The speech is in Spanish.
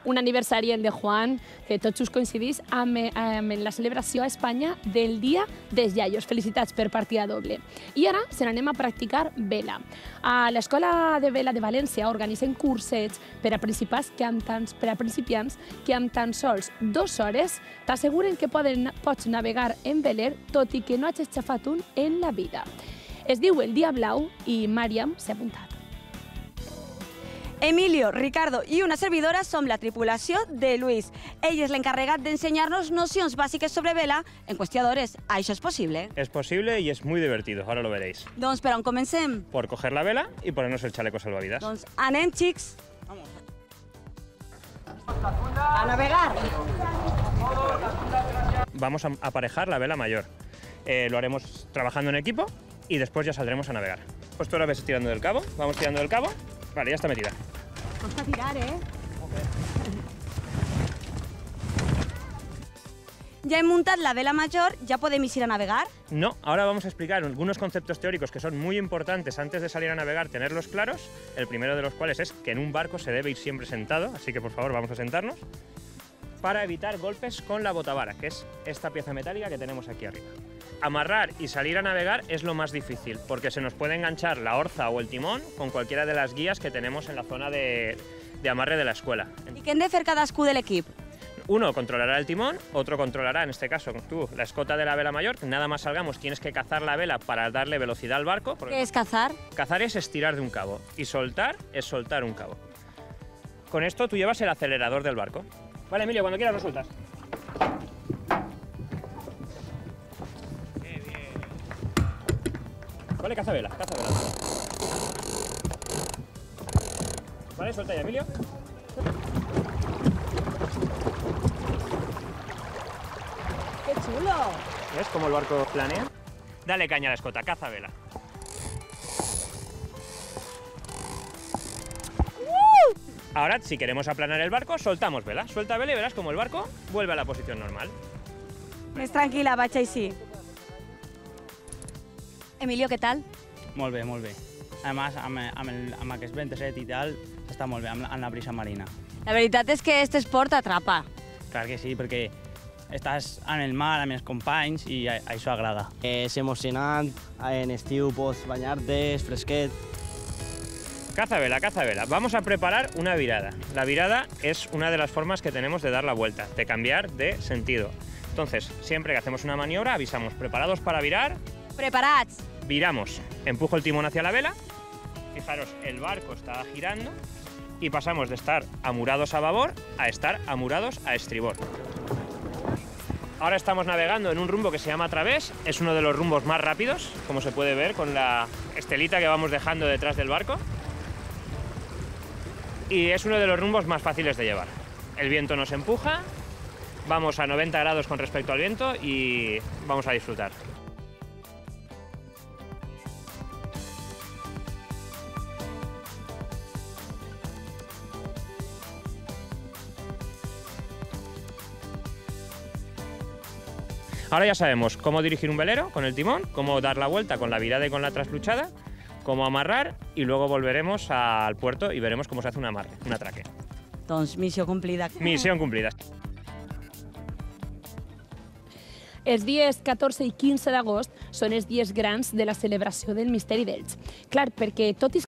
un aniversari de Juan, que tot just coincidís amb la celebració a Espanya del Dia dels Iaios. Felicitats per partida doble. I ara se n'anem a practicar vela. A l'Escola de Vela de València organitzen cursets per a principiants que amb tan sols 2 hores t'asseguren que pots navegar en veler tot i que no hagis xafat un en la vida. Es diu El Dia Blau i Màriam s'ha apuntat. Emilio, Ricardo i una servidora som la tripulació de Luis. Ell és l'encarregat d'ensenyar-nos nocions bàsiques sobre vela en qüestió d'hores. Això és possible? Es posible y es muy divertido, ahora lo veréis. Doncs per on comencem? Por coger la vela y ponernos el chaleco salvavidas. Doncs anem, xics. A navegar. Vamos a aparejar la vela mayor. Lo haremos trabajando en equipo y después ya saldremos a navegar. Pues tú ahora ves tirando del cabo, vamos tirando del cabo. Vale, ya está metida. Costa tirar, Ja hem muntat la vela major, ja podem ir a navegar? No, ahora vamos a explicar algunos conceptos teóricos que son muy importantes antes de salir a navegar, tenerlos claros. El primero de los cuales es que en un barco se debe ir siempre sentado, así que por favor vamos a sentarnos, para evitar golpes con la botavara, que es esta pieza metálica que tenemos aquí arriba. Amarrar y salir a navegar es lo más difícil, porque se nos puede enganchar la orza o el timón con cualquiera de las guías que tenemos en la zona de amarre de la escuela. I què hem de fer cadascú de l'equip? Uno controlará el timón, otro controlará, en este caso tú, la escota de la vela mayor. Nada más salgamos tienes que cazar la vela para darle velocidad al barco. ¿Qué es cazar? Cazar es estirar de un cabo y soltar es soltar un cabo. Con esto tú llevas el acelerador del barco. Vale, Emilio, cuando quieras lo sueltas. Qué bien. Vale, caza vela, caza vela. Vale, suelta ya, Emilio. ¡Qué chulo! ¿Ves cómo el barco planea? Dale caña a la escota, caza vela. Ahora, si queremos aplanar el barco, soltamos vela. Suelta vela y verás como el barco vuelve a la posición normal. Més tranquil·la, vaig així. Emilio, què tal? Molt bé, molt bé. A més, amb aquest venteset i tal, està molt bé, amb la brisa marina. La veritat és que aquest esport atrapa. Clar que sí, perquè estàs en el mar amb els companys i això agrada. És emocionant, en estiu pots banyar-te, és fresquet. Caza vela, caza vela. Vamos a preparar una virada. La virada es una de las formas que tenemos de dar la vuelta, de cambiar de sentido. Entonces, siempre que hacemos una maniobra, avisamos, ¿preparados para virar? Preparats. Viramos. Empujo el timón hacia la vela. Fijaros, el barco está girando y pasamos de estar amurados a babor a estar amurados a estribor. Ahora estamos navegando en un rumbo que se llama través. Es uno de los rumbos más rápidos, como se puede ver con la estelita que vamos dejando detrás del barco. Y es uno de los rumbos más fáciles de llevar. El viento nos empuja, vamos a 90 grados con respecto al viento y vamos a disfrutar. Ahora ya sabemos cómo dirigir un velero con el timón, cómo dar la vuelta con la virada y con la trasluchada, cómo amarrar y luego volveremos al puerto y veremos cómo se hace un amarre, un atraque. Doncs missió complida. Misión cumplida. Els dies 14 i 15 d'agost són els dies grans de la celebració del Misteri d'Elx. Clar, perquè tot i